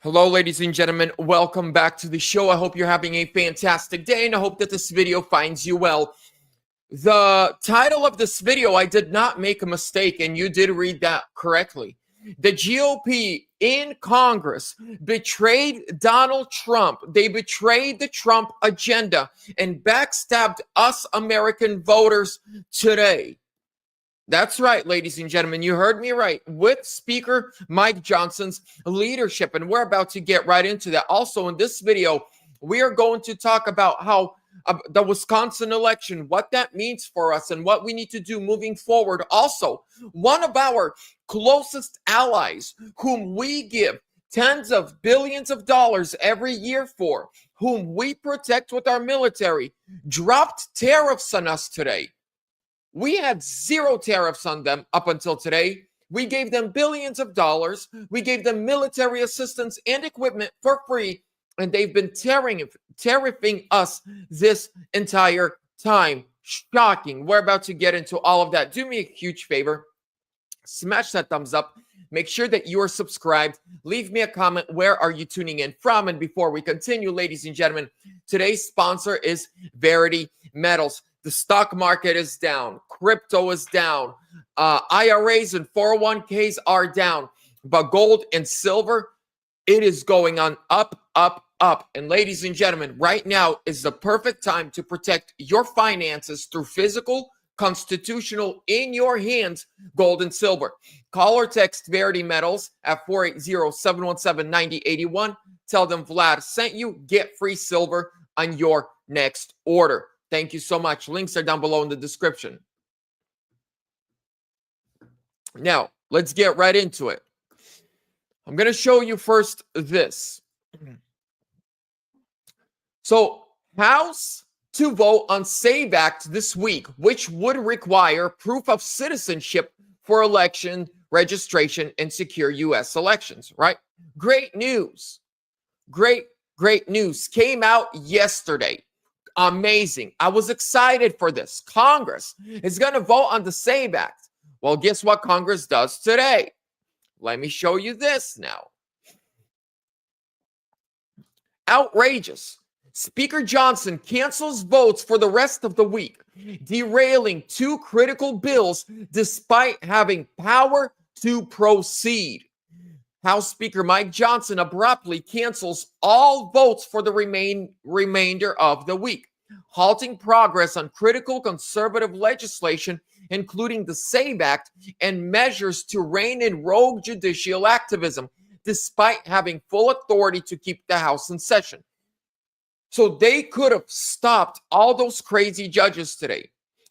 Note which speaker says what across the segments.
Speaker 1: Hello, ladies and gentlemen. Welcome back to the show. I hope you're having a fantastic day, and I hope that this video finds you well. The title of this video, I did not make a mistake, and you did read that correctly. The GOP in Congress betrayed Donald Trump. They betrayed the Trump agenda and backstabbed us American voters today. That's right, ladies and gentlemen. You heard me right. With Speaker Mike Johnson's leadership. And we're about to get right into that. Also, in this video, we are going to talk about how the Wisconsin election, what that means for us and what we need to do moving forward. Also, one of our closest allies, whom we give tens of billions of dollars every year for, whom we protect with our military, dropped tariffs on us today. We had zero tariffs on them up until today. We gave them billions of dollars. We gave them military assistance and equipment for free, and they've been tariffing us this entire time. Shocking. We're about to get into all of that. Do me a huge favor. Smash that thumbs up. Make sure that you are subscribed. Leave me a comment. Where are you tuning in from? And before we continue, ladies and gentlemen, today's sponsor is Verity Metals. The stock market is down. Crypto is down. IRAs and 401ks are down. But gold and silver, it is going on up, up, up. And ladies and gentlemen, right now is the perfect time to protect your finances through physical, constitutional, in your hands, gold and silver. Call or text Verity Metals at 480-717-9081. Tell them Vlad sent you. Get free silver on your next order. Thank you so much. Links are down below in the description. Now, let's get right into it. I'm going to show you first this. So, House to vote on SAVE Act this week, which would require proof of citizenship for election registration and secure U.S. elections, right? Great news. Great news came out yesterday. Amazing. I was excited for this. Congress is going to vote on the SAVE Act. Well, guess what Congress does today? Let me show you this now. Outrageous. Speaker Johnson cancels votes for the rest of the week, derailing two critical bills despite having power to proceed. House Speaker Mike Johnson abruptly cancels all votes for the remainder of the week, halting progress on critical conservative legislation, including the SAVE Act and measures to rein in rogue judicial activism, despite having full authority to keep the House in session. So they could have stopped all those crazy judges today.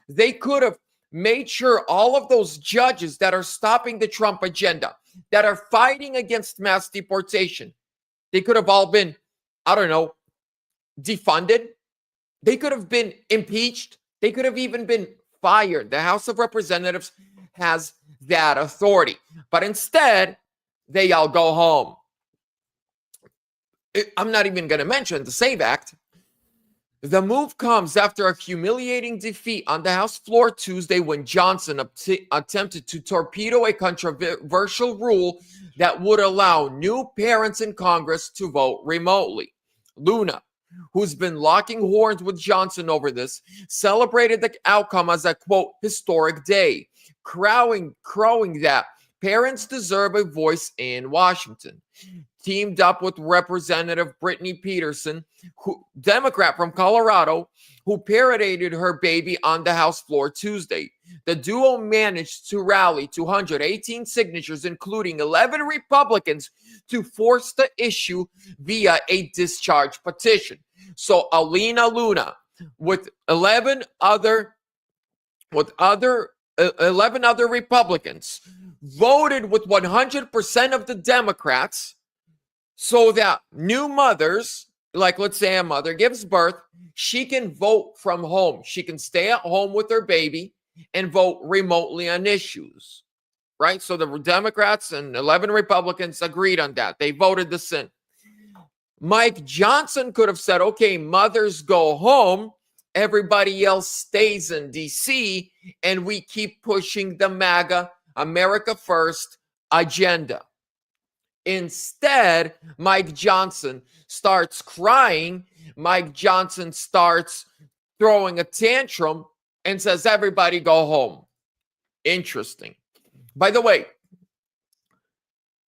Speaker 1: They could have made sure all of those judges that are stopping the Trump agenda, that are fighting against mass deportation, they could have all been, I don't know, defunded. They could have been impeached. They could have even been fired. The House of Representatives has that authority. But instead, they all go home. I'm not even going to mention the SAVE Act. The move comes after a humiliating defeat on the House floor Tuesday when Johnson attempted to torpedo a controversial rule that would allow new parents in Congress to vote remotely. Luna, who's been locking horns with Johnson over this, celebrated the outcome as a, quote, historic day, crowing that parents deserve a voice in Washington. Teamed up with Representative Brittany Peterson, Democrat from Colorado, who paraded her baby on the House floor Tuesday. The duo managed to rally 218 signatures, including 11 Republicans, to force the issue via a discharge petition. So Alina Luna, with 11 other Republicans, voted with 100% of the Democrats, so that new mothers, like let's say a mother gives birth, she can vote from home. She can stay at home with her baby and vote remotely on issues, right? So the Democrats and 11 Republicans agreed on that. They voted this in. Mike Johnson could have said, okay, mothers go home, everybody else stays in D.C., and we keep pushing the MAGA, America First agenda. Instead, Mike Johnson starts crying. Mike Johnson starts throwing a tantrum and says, everybody go home. Interesting. By the way,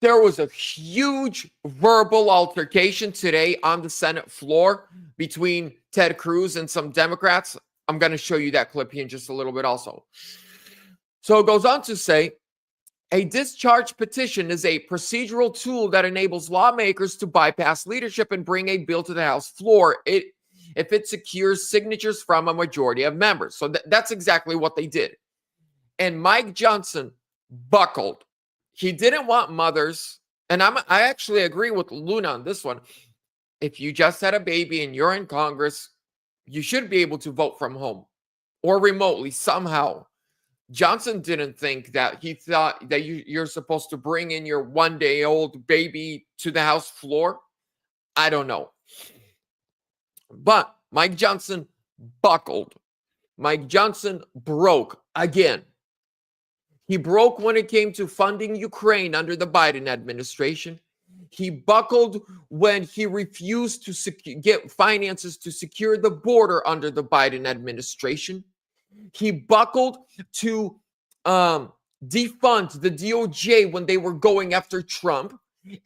Speaker 1: there was a huge verbal altercation today on the Senate floor between Ted Cruz and some Democrats. I'm going to show you that clip here in just a little bit also. So it goes on to say, a discharge petition is a procedural tool that enables lawmakers to bypass leadership and bring a bill to the House floor if it secures signatures from a majority of members. So that's exactly what they did. And Mike Johnson buckled. He didn't want mothers. And I actually agree with Luna on this one. If you just had a baby and you're in Congress, you should be able to vote from home or remotely somehow. Johnson didn't think that. He thought that you're supposed to bring in your one-day-old baby to the House floor. I don't know. But Mike Johnson buckled. Mike Johnson broke again. He broke when it came to funding Ukraine under the Biden administration. He buckled when he refused to get finances to secure the border under the Biden administration. He buckled to defund the DOJ when they were going after Trump.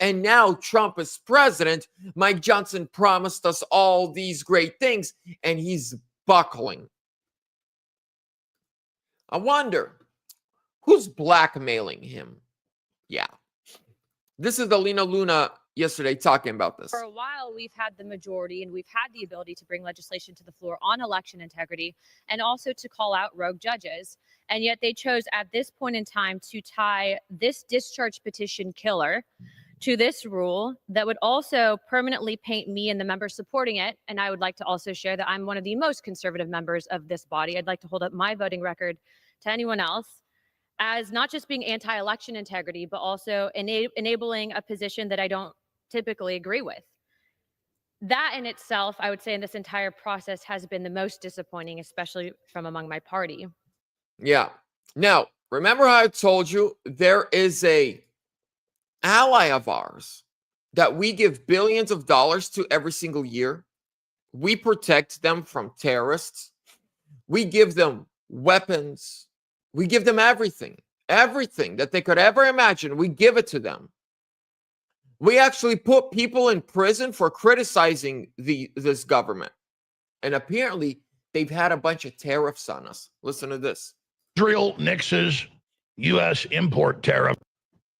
Speaker 1: And now Trump is president. Mike Johnson promised us all these great things, and he's buckling. I wonder, who's blackmailing him? Yeah. This is the Lena Luna yesterday talking about this.
Speaker 2: For a while, we've had the majority and we've had the ability to bring legislation to the floor on election integrity and also to call out rogue judges. And yet they chose at this point in time to tie this discharge petition killer to this rule that would also permanently paint me and the members supporting it. And I would like to also share that I'm one of the most conservative members of this body. I'd like to hold up my voting record to anyone else as not just being anti-election integrity, but also enabling a position that I don't typically agree with. That in itself, I would say in this entire process has been the most disappointing, especially from among my party.
Speaker 1: Yeah. Now, remember how I told you there is a ally of ours that we give billions of dollars to every single year. We protect them from terrorists. We give them weapons. We give them everything that they could ever imagine. We give it to them. We actually put people in prison for criticizing this government. And apparently, they've had a bunch of tariffs on us. Listen to this.
Speaker 3: Israel nixes U.S. import tariff.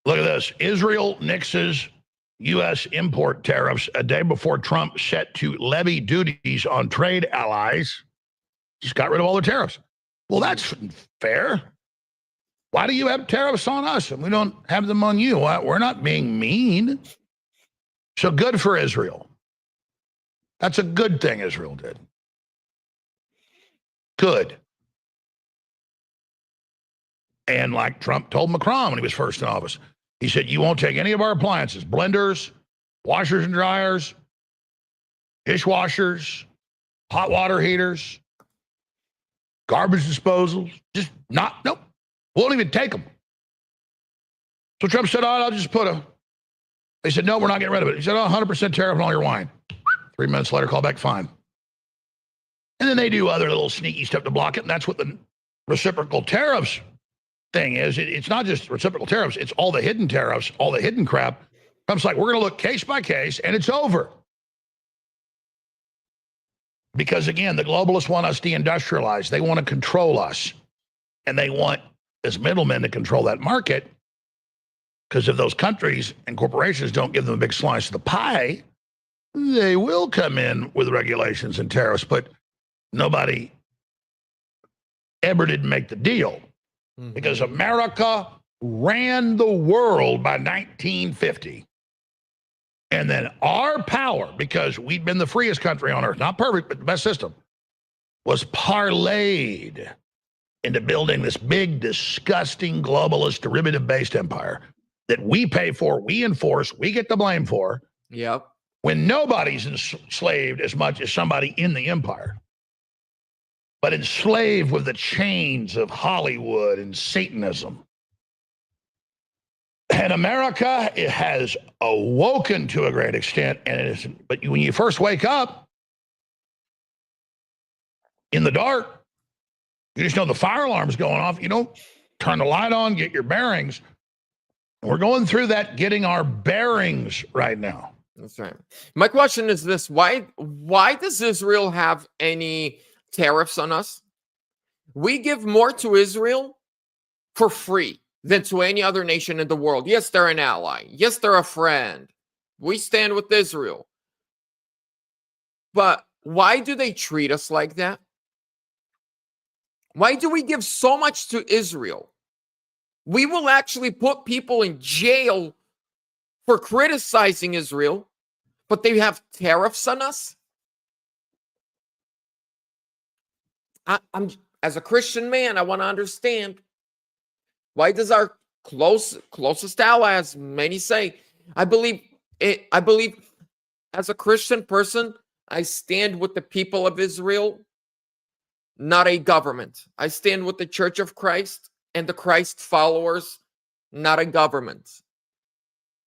Speaker 3: Look at this. Israel nixes U.S. import tariffs a day before Trump set to levy duties on trade allies. Just got rid of all the tariffs. Well, that's fair. Why do you have tariffs on us and we don't have them on you? We're not being mean. So good for Israel. That's a good thing Israel did. Good. And like Trump told Macron when he was first in office, he said, you won't take any of our appliances, blenders, washers and dryers, dishwashers, hot water heaters, garbage disposals, just not, nope. Won't even take them. So Trump said, I'll just put they said, no, we're not getting rid of it. He said, 100% tariff on all your wine. 3 minutes later, call back, fine. And then they do other little sneaky stuff to block it. And that's what the reciprocal tariffs thing is. It's not just reciprocal tariffs. It's all the hidden tariffs, all the hidden crap. Trump's like, we're going to look case by case and it's over. Because again, the globalists want us deindustrialized. They want to control us. And they want as middlemen to control that market, because if those countries and corporations don't give them a big slice of the pie, they will come in with regulations and tariffs, but nobody ever did make the deal because America ran the world by 1950. And then our power, because we'd been the freest country on earth, not perfect, but the best system, was parlayed into building this big, disgusting, globalist, derivative-based empire that we pay for, we enforce, we get the blame for.
Speaker 1: Yep.
Speaker 3: When nobody's enslaved as much as somebody in the empire, but enslaved with the chains of Hollywood and Satanism. And America, it has awoken to a great extent, and it is. But when you first wake up in the dark, you just know the fire alarm's going off. You don't turn the light on, get your bearings. We're going through that, getting our bearings right now.
Speaker 1: That's right. My question is this: why does Israel have any tariffs on us? We give more to Israel for free than to any other nation in the world. Yes, they're an ally. Yes, they're a friend. We stand with Israel. But why do they treat us like that? Why do we give so much to Israel? We will actually put people in jail for criticizing Israel, but they have tariffs on us? I'm as a Christian man, I want to understand, why does our closest ally, as many say, I believe as a Christian person, I stand with the people of Israel, not a government. I stand with the Church of Christ and the Christ followers, not a government.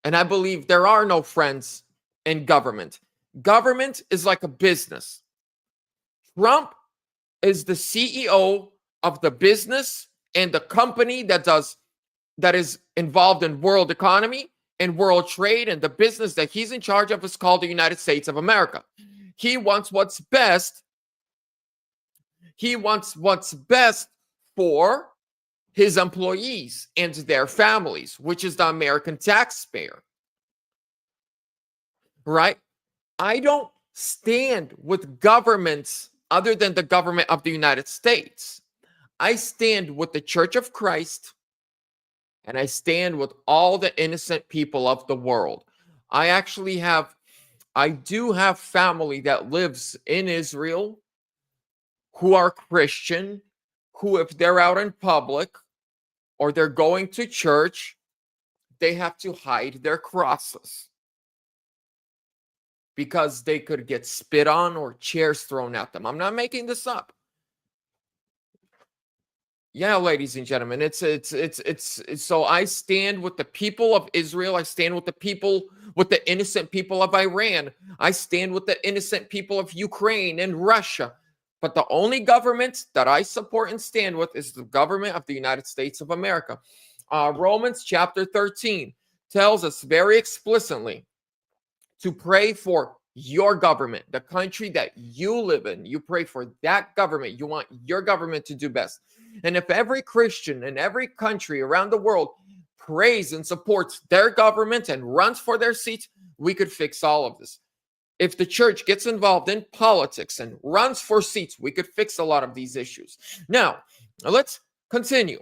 Speaker 1: And I believe there are no friends in government. Government is like a business. Trump is the CEO of the business and the company that is involved in world economy and world trade, and the business that he's in charge of is called the United States of America. He wants what's best. He wants what's best for his employees and their families, which is the American taxpayer. Right? I don't stand with governments other than the government of the United States. I stand with the Church of Christ, and I stand with all the innocent people of the world. I do have family that lives in Israel who are Christian, who, if they're out in public or they're going to church, they have to hide their crosses because they could get spit on or chairs thrown at them. I'm not making this up. Yeah, ladies and gentlemen, it's so I stand with the people of Israel. I stand with the innocent people of Iran. I stand with the innocent people of Ukraine and Russia. But the only government that I support and stand with is the government of the United States of America. Romans chapter 13 tells us very explicitly to pray for your government, the country that you live in. You pray for that government. You want your government to do best. And if every Christian in every country around the world prays and supports their government and runs for their seats, we could fix all of this. If the church gets involved in politics and runs for seats, we could fix a lot of these issues. Now, let's continue.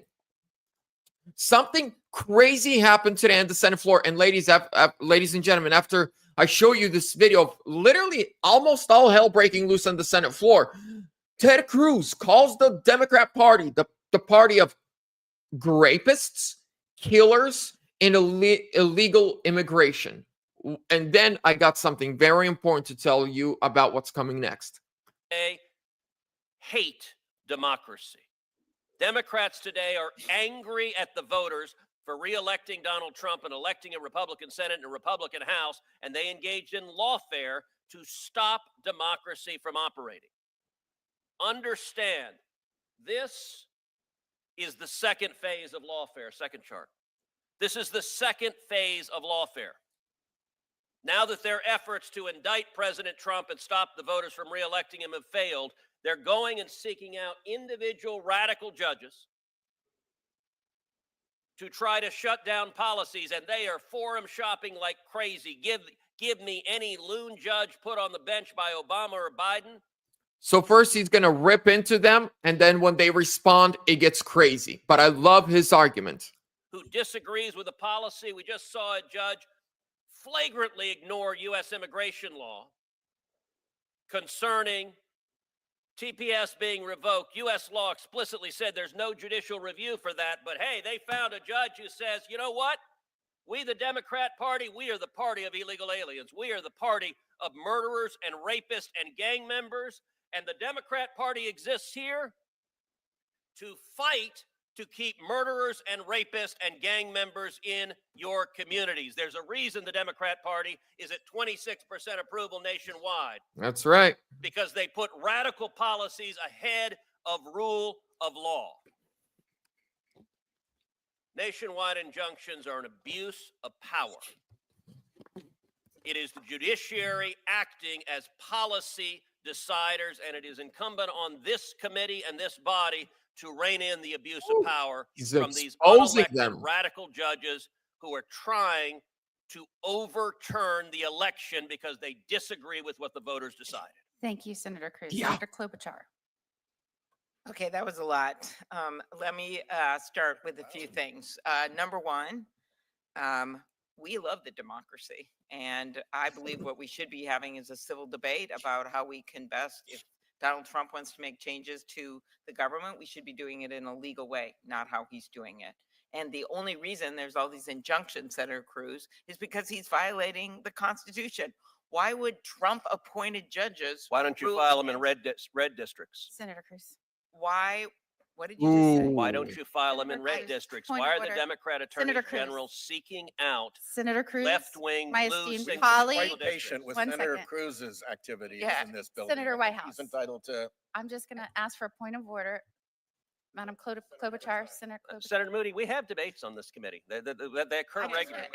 Speaker 1: Something crazy happened today on the Senate floor. And ladies and gentlemen, after I show you this video of literally almost all hell breaking loose on the Senate floor, Ted Cruz calls the Democrat Party the party of rapists, killers, and illegal immigration. And then I got something very important to tell you about what's coming next.
Speaker 4: They hate democracy. Democrats today are angry at the voters for re-electing Donald Trump and electing a Republican Senate and a Republican House, and they engaged in lawfare to stop democracy from operating. Understand, this is the second phase of lawfare, second chart. This is the second phase of lawfare. Now that their efforts to indict President Trump and stop the voters from re-electing him have failed, they're going and seeking out individual radical judges to try to shut down policies, and they are forum shopping like crazy. Give me any loon judge put on the bench by Obama or Biden.
Speaker 1: So first he's going to rip into them, and then when they respond, it gets crazy. But I love his argument.
Speaker 4: Who disagrees with the policy. We just saw a judge flagrantly ignore U.S. immigration law concerning TPS being revoked. U.S. law explicitly said there's no judicial review for that. But hey, they found a judge who says, you know what? We, the Democrat Party, we are the party of illegal aliens. We are the party of murderers and rapists and gang members. And the Democrat Party exists here to fight to keep murderers and rapists and gang members in your communities. There's a reason the Democrat Party is at 26% approval nationwide,
Speaker 1: That's right.
Speaker 4: because they put radical policies ahead of rule of law. Nationwide injunctions are an abuse of power. It is the judiciary acting as policy deciders, and it is incumbent on this committee and this body to rein in the abuse of power
Speaker 1: He's
Speaker 4: from these
Speaker 1: exposing
Speaker 4: unelected
Speaker 1: them.
Speaker 4: radical judges who are trying to overturn the election because they disagree with what the voters decided.
Speaker 5: Thank you, Senator Cruz.
Speaker 1: Yeah.
Speaker 5: Senator Klobuchar.
Speaker 6: Okay, that was a lot. Let me start with a few things. Number one, we love the democracy, and I believe what we should be having is a civil debate about how we can best, if Donald Trump wants to make changes to the government, we should be doing it in a legal way, not how he's doing it. And the only reason there's all these injunctions, Senator Cruz, is because he's violating the Constitution. Why would Trump appointed judges?
Speaker 4: Why don't you
Speaker 6: rule
Speaker 4: file them in
Speaker 6: against-
Speaker 4: red districts?
Speaker 5: Senator Cruz.
Speaker 6: Why? What did you just say?
Speaker 1: Ooh.
Speaker 4: Why don't you file them in
Speaker 5: Senator
Speaker 4: red
Speaker 5: Cruz,
Speaker 4: districts?
Speaker 5: point
Speaker 4: Why
Speaker 5: of
Speaker 4: are the
Speaker 5: order.
Speaker 4: Democrat attorneys
Speaker 5: Senator Cruz.
Speaker 4: general seeking out
Speaker 5: Senator Cruz.
Speaker 4: left-wing
Speaker 5: my
Speaker 4: blue
Speaker 5: esteemed
Speaker 4: single
Speaker 5: colleague.
Speaker 4: single
Speaker 7: Quite
Speaker 4: districts?
Speaker 7: patient with
Speaker 5: One
Speaker 7: Senator
Speaker 5: second.
Speaker 7: Cruz's activities
Speaker 6: Yeah.
Speaker 7: in this building.
Speaker 5: Senator
Speaker 7: I think
Speaker 5: Whitehouse.
Speaker 7: He's entitled to.
Speaker 5: I'm just going to ask for a point of order. Madam Klobuchar, Senator Klobuchar.
Speaker 4: Senator Moody, we have debates on this committee. They occur
Speaker 5: I'm
Speaker 4: regularly.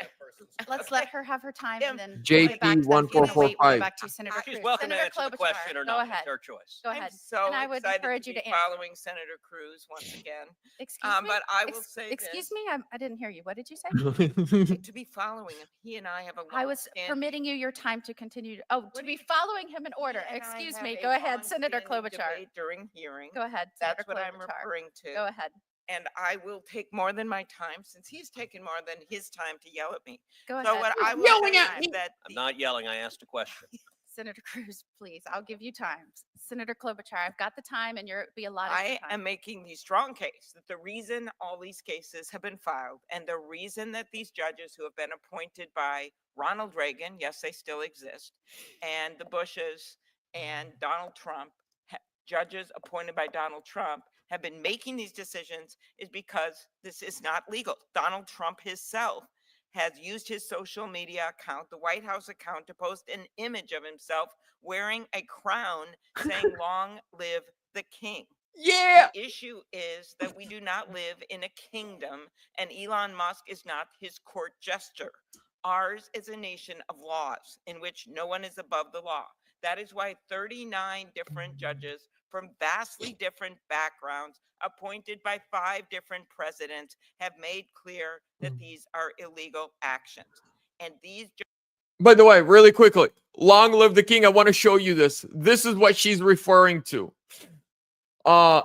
Speaker 5: Let's let her have her time and then
Speaker 1: JP
Speaker 5: we'll get back to that.
Speaker 1: 1445.
Speaker 5: We'll get back to Senator
Speaker 4: She's
Speaker 5: Cruz.
Speaker 4: welcome to
Speaker 5: Senator
Speaker 4: answer the
Speaker 5: Klobuchar,
Speaker 4: question or
Speaker 5: go
Speaker 4: not.
Speaker 5: ahead.
Speaker 4: It's her choice.
Speaker 5: Go
Speaker 6: I'm
Speaker 5: ahead.
Speaker 6: so
Speaker 5: And I would
Speaker 6: excited
Speaker 5: encourage
Speaker 6: to
Speaker 5: you
Speaker 6: be
Speaker 5: to answer.
Speaker 6: following Senator Cruz once again.
Speaker 5: Excuse me?
Speaker 6: But I will say
Speaker 5: Excuse
Speaker 6: this.
Speaker 5: me? I didn't hear you. What did you say?
Speaker 6: To be following him. He and I have a
Speaker 5: I was
Speaker 6: long-standing-
Speaker 5: permitting you your time to continue. Oh, to
Speaker 6: What do
Speaker 5: be
Speaker 6: you-
Speaker 5: following him in order.
Speaker 6: He and I
Speaker 5: Excuse
Speaker 6: have
Speaker 5: me.
Speaker 6: a
Speaker 5: Go ahead, Senator
Speaker 6: long-standing
Speaker 5: Klobuchar.
Speaker 6: debate during hearing.
Speaker 5: Go ahead,
Speaker 6: That's
Speaker 5: Senator
Speaker 6: what I'm
Speaker 5: Klobuchar.
Speaker 6: referring to.
Speaker 5: Go ahead.
Speaker 6: And I will take more than my time since he's taken more than his time to yell at me.
Speaker 5: Go
Speaker 6: So
Speaker 5: ahead.
Speaker 6: what I will
Speaker 1: Yelling
Speaker 6: say
Speaker 1: at
Speaker 6: is
Speaker 1: me.
Speaker 6: that
Speaker 4: I'm not yelling. I asked a question.
Speaker 5: Senator Cruz, please. I'll give you time. Senator Klobuchar, I've got the time and you're be allotted
Speaker 6: I
Speaker 5: time.
Speaker 6: am making the strong case that the reason all these cases have been filed and the reason that these judges who have been appointed by Ronald Reagan, yes, they still exist, and the Bushes and Donald Trump, judges appointed by Donald Trump, have been making these decisions is because this is not legal. Donald Trump himself has used his social media account, the White House account, to post an image of himself wearing a crown saying, "Long live the king."
Speaker 1: Yeah.
Speaker 6: The issue is that we do not live in a kingdom, and Elon Musk is not his court jester. Ours is a nation of laws in which no one is above the law. That is why 39 different judges from vastly different backgrounds, appointed by 5 different presidents, have made clear that these are illegal actions. And these
Speaker 1: By the way, really quickly, long live the king. I want to show you this. This is what she's referring to.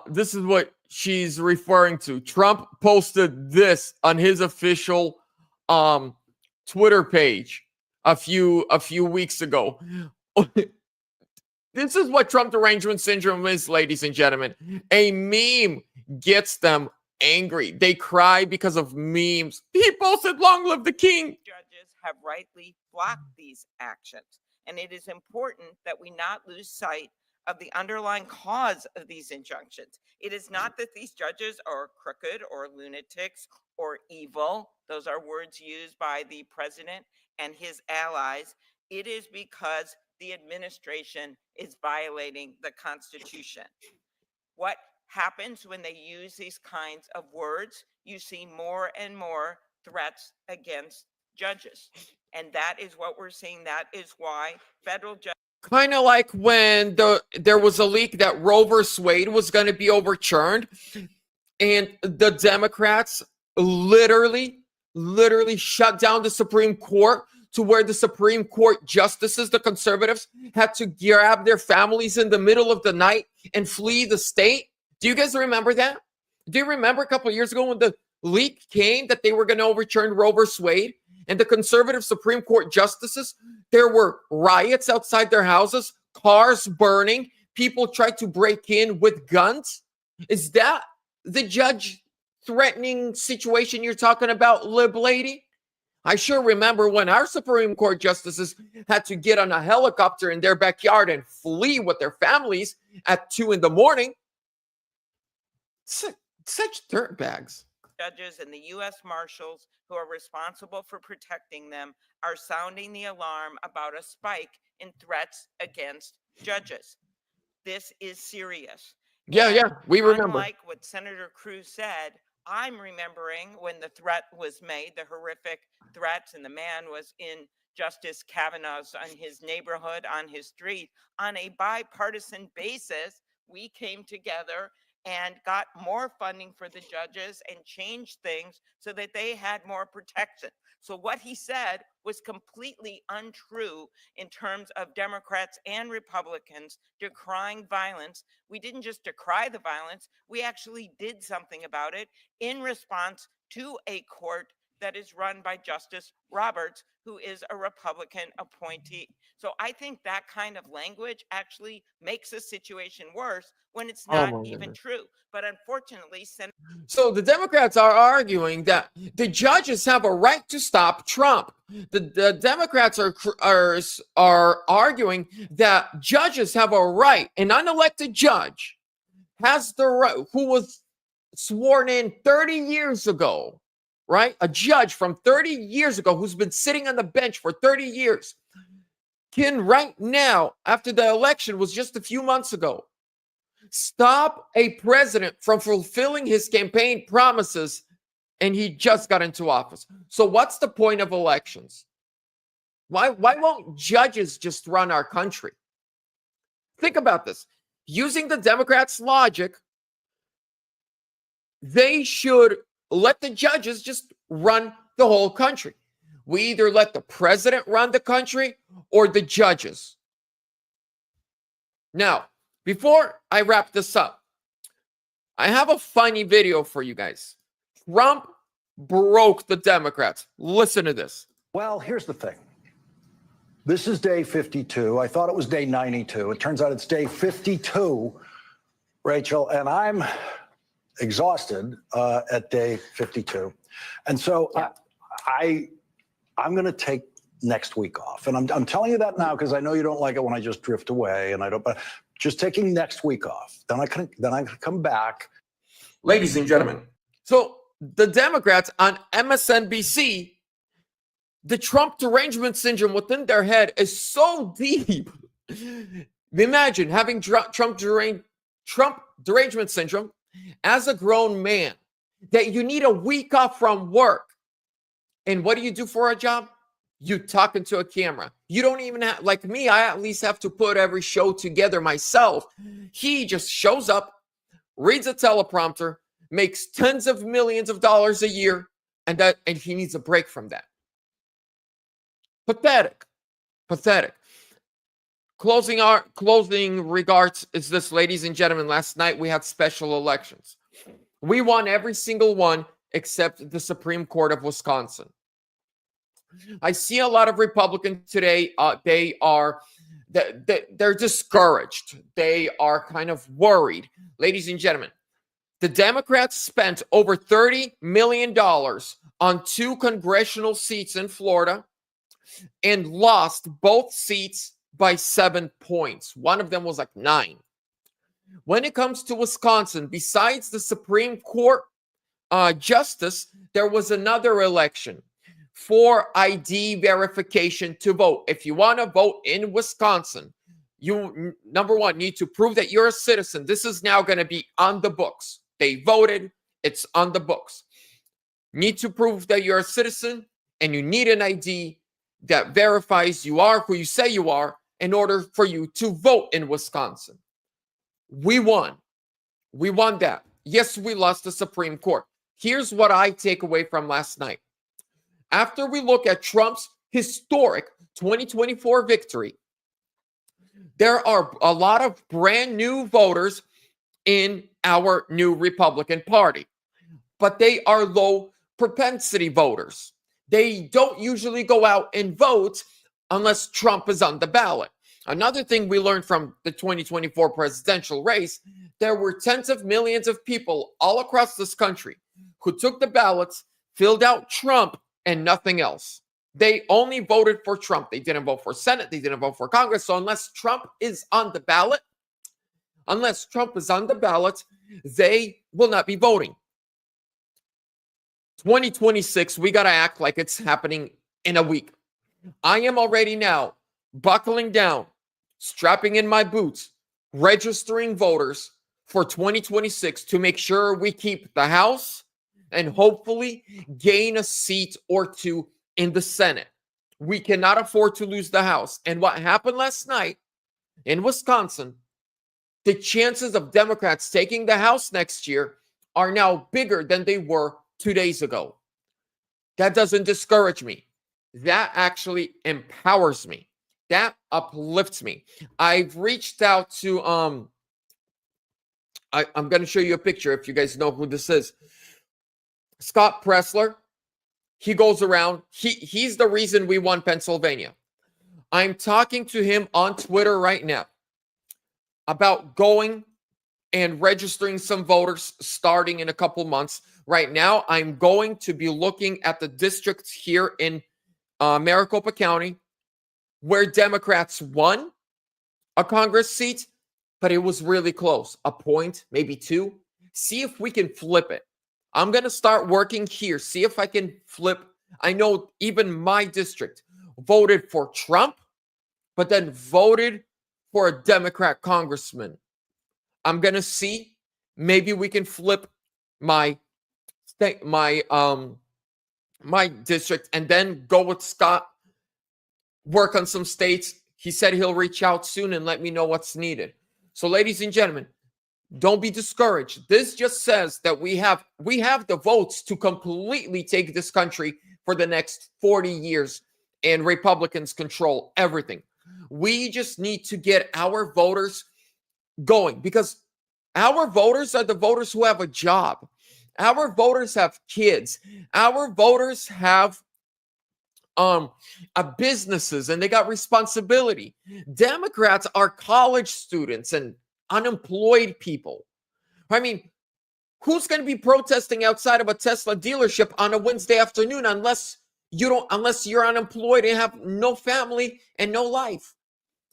Speaker 1: This is what she's referring to. Trump posted this on his official Twitter page a few weeks ago. This is what Trump derangement syndrome is, ladies and gentlemen. A meme gets them angry. They cry because of memes. He posted long live the king.
Speaker 6: judges have rightly blocked these actions. And it is important that we not lose sight of the underlying cause of these injunctions. It is not that these judges are crooked or lunatics or evil. Those are words used by the president and his allies. It is because the administration is violating the Constitution. What happens when they use these kinds of words? You see more and more threats against judges. And that is what we're seeing. That is why federal judges.
Speaker 1: Kind of like when there was a leak that Roe vs. Wade was going to be overturned, and the Democrats literally shut down the Supreme Court to where the Supreme Court justices, the conservatives, had to grab their families in the middle of the night and flee the state. Do you guys remember that? Do you remember a couple of years ago when the leak came that they were going to overturn Roe vs. Wade? And the conservative Supreme Court justices, there were riots outside their houses, cars burning, people tried to break in with guns. Is that the judge threatening situation you're talking about, lib lady? I sure remember when our Supreme Court justices had to get on a helicopter in their backyard and flee with their families at 2 a.m. Such dirtbags.
Speaker 6: Judges and the U.S. Marshals who are responsible for protecting them are sounding the alarm about a spike in threats against judges. This is serious.
Speaker 1: Yeah,
Speaker 6: And
Speaker 1: yeah, we remember.
Speaker 6: unlike what Senator Cruz said, I'm remembering when the threat was made, the horrific threats, and the man was in Justice Kavanaugh's on his neighborhood, on his street. On a bipartisan basis, we came together and got more funding for the judges and changed things so that they had more protection. So what he said was completely untrue in terms of Democrats and Republicans decrying violence. We didn't just decry the violence, we actually did something about it in response to a court that is run by Justice Roberts, who is a Republican appointee. So I think that kind of language actually makes the situation worse when it's not even true. But unfortunately,
Speaker 1: so the Democrats are arguing that the judges have a right to stop Trump. The Democrats are arguing that judges have a right, an unelected judge has the right, who was sworn in 30 years ago, right? A judge from 30 years ago who's been sitting on the bench for 30 years can right now, after the election was just a few months ago, stop a president from fulfilling his campaign promises, and he just got into office. So what's the point of elections? Why won't judges just run our country? Think about this. Using the Democrats' logic, they should let the judges just run the whole country. We either let the president run the country or the judges. Now, before I wrap this up, I have a funny video for you guys. Trump broke the Democrats. Listen to this.
Speaker 8: Well, here's the thing. This is day 52. I thought it was day 92. It turns out it's day 52, Rachel, and I'm exhausted at day 52. And so I'm going to take next week off. And I'm telling you that now because I know you don't like it when I just drift away, and I don't, but just taking next week off. Then I can come back.
Speaker 1: Ladies and gentlemen, so the Democrats on MSNBC, the Trump derangement syndrome within their head is so deep. Imagine having Trump derangement syndrome as a grown man, that you need a week off from work. And what do you do for a job? You talk into a camera. You don't even have, like me, I at least have to put every show together myself. He just shows up, reads a teleprompter, makes tens of millions of dollars a year, and he needs a break from that. Pathetic. Pathetic. Closing regards is this, ladies and gentlemen. Last night we had special elections. We won every single one except the Supreme Court of Wisconsin. I see a lot of Republicans today. They're discouraged. They are kind of worried. Ladies and gentlemen, the Democrats spent over $30 million on 2 congressional seats in Florida and lost both seats by 7 points. One of them was like 9. When it comes to Wisconsin, besides the Supreme Court justice, there was another election for ID verification to vote. If you want to vote in Wisconsin, you, number one, need to prove that you're a citizen. This is now going to be on the books. They voted. It's on the books. Need to prove that you're a citizen, and you need an ID that verifies you are who you say you are in order for you to vote in Wisconsin. We won. We won that. Yes, we lost the Supreme Court. Here's what I take away from last night. After we look at Trump's historic 2024 victory, there are a lot of brand new voters in our new Republican Party, but they are low propensity voters. They don't usually go out and vote unless Trump is on the ballot. Another thing we learned from the 2024 presidential race, there were tens of millions of people all across this country who took the ballots, filled out Trump, and nothing else. They only voted for Trump. They didn't vote for Senate. They didn't vote for Congress. So unless Trump is on the ballot, they will not be voting. 2026, we got to act like it's happening in a week. I am already now buckling down, strapping in my boots, registering voters for 2026 to make sure we keep the House and hopefully gain a seat or two in the Senate. We cannot afford to lose the House. And what happened last night in Wisconsin, the chances of Democrats taking the House next year are now bigger than they were 2 days ago. That doesn't discourage me. That actually empowers me. That uplifts me. I've reached out to I'm going to show you a picture if you guys know who this is. Scott Pressler. He goes around. He's the reason we won Pennsylvania. I'm talking to him on Twitter right now about going and registering some voters starting in a couple months. Right now, I'm going to be looking at the districts here in Maricopa County where Democrats won a Congress seat, but it was really close. A point, maybe two. See if we can flip it. I'm going to start working here. See if I can flip. I know even my district voted for Trump, but then voted for a Democrat congressman. I'm going to see. Maybe we can flip my state, my district, and then go with Scott, work on some states. He said he'll reach out soon and let me know what's needed. So, ladies and gentlemen, don't be discouraged. This just says that we have the votes to completely take this country for the next 40 years, and Republicans control everything. We just need to get our voters going, because our voters are the voters who have a job. Our voters have kids. Our voters have businesses, and they got responsibility. Democrats are college students and unemployed people. I mean, who's going to be protesting outside of a Tesla dealership on a Wednesday afternoon unless you're unemployed and have no family and no life?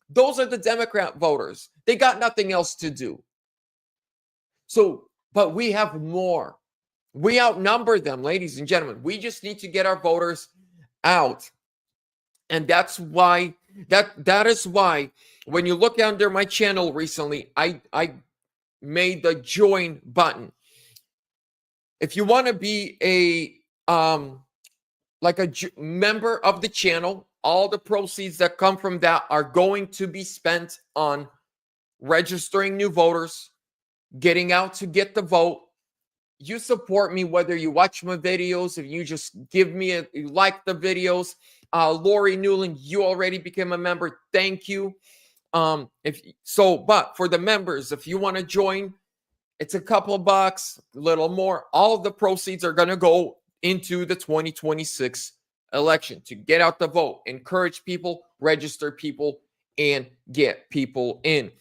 Speaker 1: Those are the Democrat voters. They got nothing else to do. So, but we have more. We outnumber them, ladies and gentlemen. We just need to get our voters out. And that's why, that is why when you look under my channel recently, I made the join button. If you want to be a member of the channel, all the proceeds that come from that are going to be spent on registering new voters, getting out to get the vote. You support me whether you watch my videos, if you just give me you like the videos. Lori Newland, you already became a member. Thank you. But for the members, if you want to join, it's a couple bucks, a little more. All of the proceeds are going to go into the 2026 election to get out the vote, encourage people, register people, and get people in.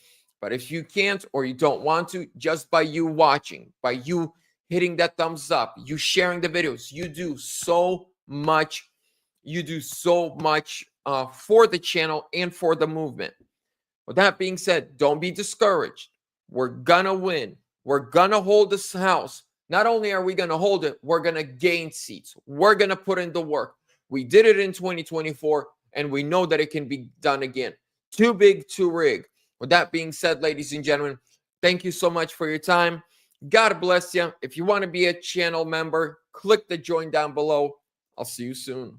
Speaker 1: But if you can't or you don't want to, just by you watching, by you hitting that thumbs up, you sharing the videos, you do so much. You do so much for the channel and for the movement. With that being said, don't be discouraged. We're gonna win. We're gonna hold this house. Not only are we gonna hold it, we're gonna gain seats. We're gonna put in the work. We did it in 2024, and we know that it can be done again. Too big, too rig. With that being said, ladies and gentlemen, thank you so much for your time. God bless you. If you want to be a channel member, click the join down below. I'll see you soon.